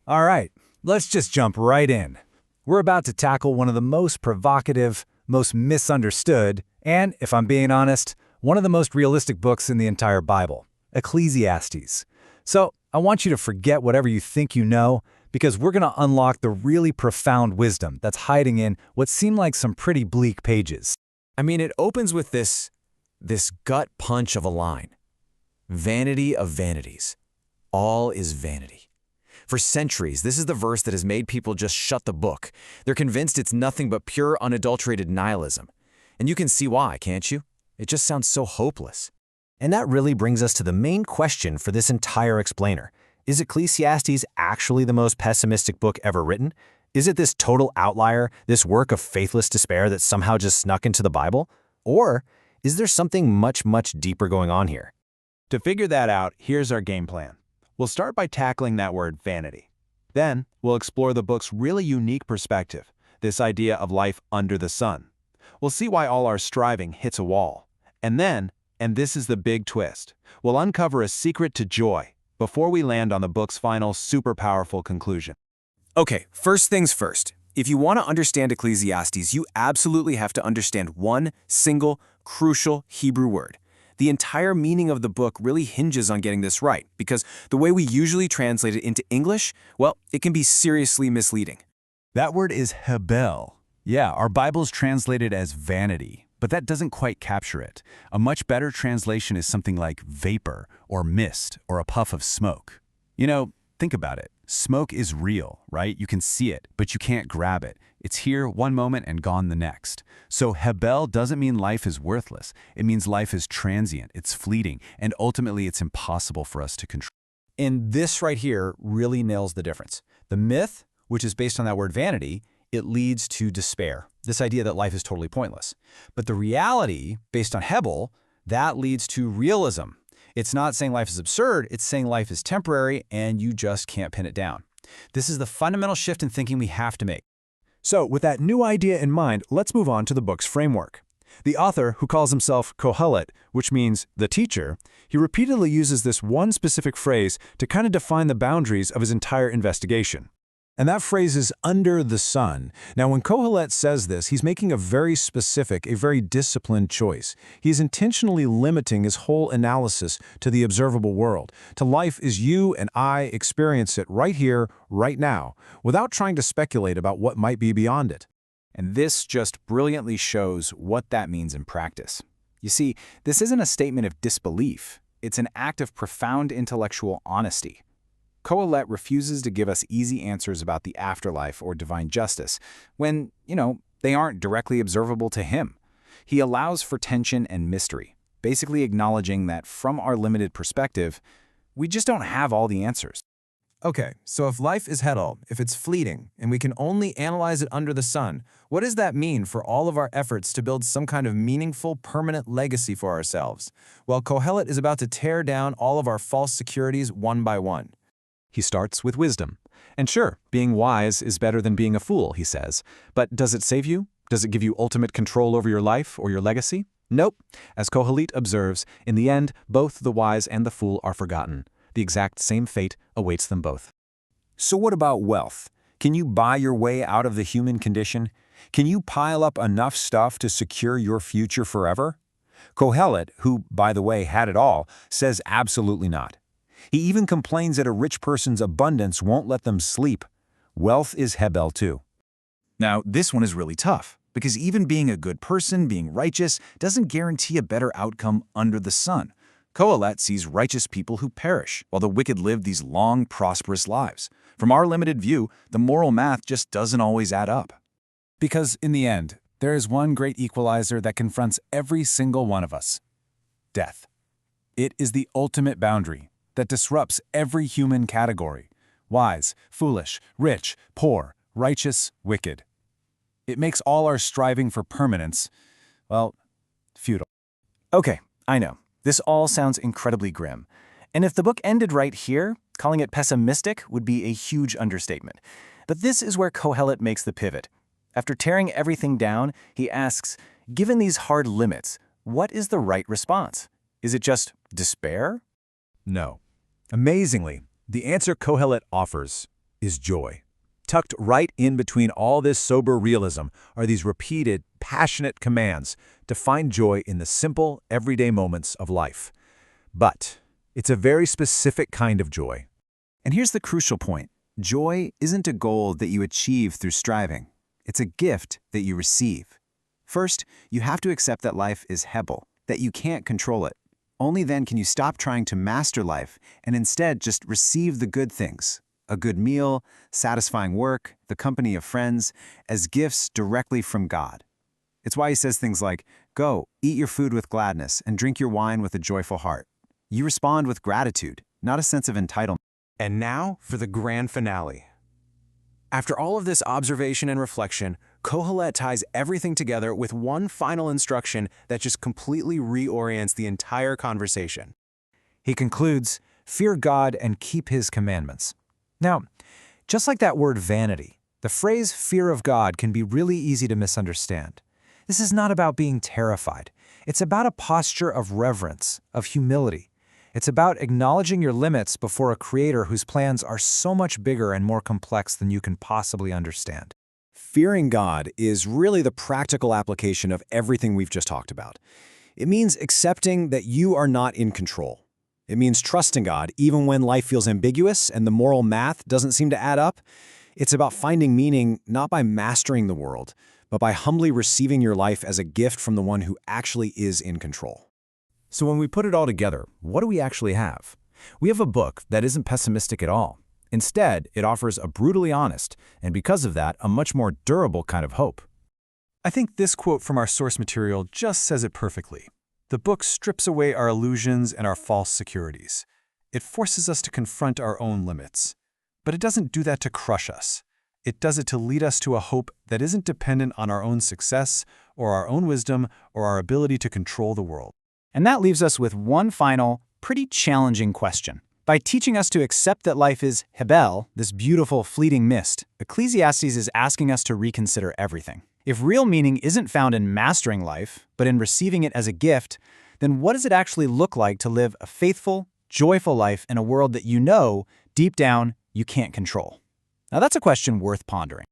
All right, let's just jump right in. We're about to tackle one of the most provocative, most misunderstood, and, if I'm being honest, one of the most realistic books in the entire Bible, Ecclesiastes. So, I want you to forget whatever you think you know, because we're going to unlock the really profound wisdom that's hiding in what seem like some pretty bleak pages. I mean, it opens with this gut punch of a line. Vanity of vanities. All is vanity. For centuries, this is the verse that has made people just shut the book. They're convinced it's nothing but pure, unadulterated nihilism. And you can see why, can't you? It just sounds so hopeless. And that really brings us to the main question for this entire explainer. Is Ecclesiastes actually the most pessimistic book ever written? Is it this total outlier, this work of faithless despair that somehow just snuck into the Bible? Or is there something much, much deeper going on here? To figure that out, here's our game plan. We'll start by tackling that word vanity. Then, we'll explore the book's really unique perspective, this idea of life under the sun. We'll see why all our striving hits a wall. And then, and this is the big twist, we'll uncover a secret to joy before we land on the book's final super powerful conclusion. Okay, first things first. If you want to understand Ecclesiastes, you absolutely have to understand one single, crucial Hebrew word. The entire meaning of the book really hinges on getting this right, because the way we usually translate it into English, well, it can be seriously misleading. That word is hebel. Yeah, our Bibles translate it as vanity, but that doesn't quite capture it. A much better translation is something like vapor, or mist, or a puff of smoke. You know, think about it. Smoke is real, right? You can see it, but you can't grab it. It's here one moment and gone the next. So hebel doesn't mean life is worthless. It means life is transient, it's fleeting, and ultimately it's impossible for us to control. And this right here really nails the difference. The myth, which is based on that word vanity, it leads to despair, this idea that life is totally pointless. But the reality, based on Hebel, that leads to realism. It's not saying life is absurd, it's saying life is temporary and you just can't pin it down. This is the fundamental shift in thinking we have to make. So, with that new idea in mind, let's move on to the book's framework. The author, who calls himself Kohelet, which means the teacher, he repeatedly uses this one specific phrase to kind of define the boundaries of his entire investigation. And that phrase is under the sun. Now, when Kohelet says this, he's making a very specific, a very disciplined choice. He's intentionally limiting his whole analysis to the observable world, to life as you and I experience it right here, right now, without trying to speculate about what might be beyond it. And this just brilliantly shows what that means in practice. You see, this isn't a statement of disbelief. It's an act of profound intellectual honesty. Kohelet refuses to give us easy answers about the afterlife or divine justice when, they aren't directly observable to him. He allows for tension and mystery, basically acknowledging that from our limited perspective, we just don't have all the answers. Okay, so if life is hedal, if it's fleeting, and we can only analyze it under the sun, what does that mean for all of our efforts to build some kind of meaningful, permanent legacy for ourselves? Well, Kohelet is about to tear down all of our false securities one by one. He starts with wisdom. And sure, being wise is better than being a fool, he says. But does it save you? Does it give you ultimate control over your life or your legacy? Nope. As Kohelet observes, in the end, both the wise and the fool are forgotten. The exact same fate awaits them both. So what about wealth? Can you buy your way out of the human condition? Can you pile up enough stuff to secure your future forever? Kohelet, who, by the way, had it all, says absolutely not. He even complains that a rich person's abundance won't let them sleep. Wealth is hebel too. Now, this one is really tough, because even being a good person, being righteous, doesn't guarantee a better outcome under the sun. Kohelet sees righteous people who perish, while the wicked live these long, prosperous lives. From our limited view, the moral math just doesn't always add up. Because in the end, there is one great equalizer that confronts every single one of us: death. It is the ultimate boundary that disrupts every human category: wise, foolish, rich, poor, righteous, wicked. It makes all our striving for permanence, well, futile. Okay, I know. This all sounds incredibly grim. And if the book ended right here, calling it pessimistic would be a huge understatement. But this is where Kohelet makes the pivot. After tearing everything down, he asks, given these hard limits, what is the right response? Is it just despair? No. Amazingly, the answer Kohelet offers is joy. Tucked right in between all this sober realism are these repeated, passionate commands to find joy in the simple, everyday moments of life. But it's a very specific kind of joy. And here's the crucial point. Joy isn't a goal that you achieve through striving. It's a gift that you receive. First, you have to accept that life is Hebel, that you can't control it. Only then can you stop trying to master life and instead just receive the good things, a good meal, satisfying work, the company of friends, as gifts directly from God. It's why he says things like, "Go, eat your food with gladness and drink your wine with a joyful heart." You respond with gratitude, not a sense of entitlement. And now for the grand finale. After all of this observation and reflection, Kohelet ties everything together with one final instruction that just completely reorients the entire conversation. He concludes, "Fear God and keep His commandments." Now, just like that word vanity, the phrase fear of God can be really easy to misunderstand. This is not about being terrified. It's about a posture of reverence, of humility. It's about acknowledging your limits before a creator whose plans are so much bigger and more complex than you can possibly understand. Fearing God is really the practical application of everything we've just talked about. It means accepting that you are not in control. It means trusting God even when life feels ambiguous and the moral math doesn't seem to add up. It's about finding meaning not by mastering the world, but by humbly receiving your life as a gift from the one who actually is in control. So when we put it all together, what do we actually have? We have a book that isn't pessimistic at all. Instead, it offers a brutally honest, and because of that, a much more durable kind of hope. I think this quote from our source material just says it perfectly. The book strips away our illusions and our false securities. It forces us to confront our own limits. But it doesn't do that to crush us. It does it to lead us to a hope that isn't dependent on our own success or our own wisdom or our ability to control the world. And that leaves us with one final, pretty challenging question. By teaching us to accept that life is Hebel, this beautiful, fleeting mist, Ecclesiastes is asking us to reconsider everything. If real meaning isn't found in mastering life, but in receiving it as a gift, then what does it actually look like to live a faithful, joyful life in a world that you know, deep down, you can't control? Now that's a question worth pondering.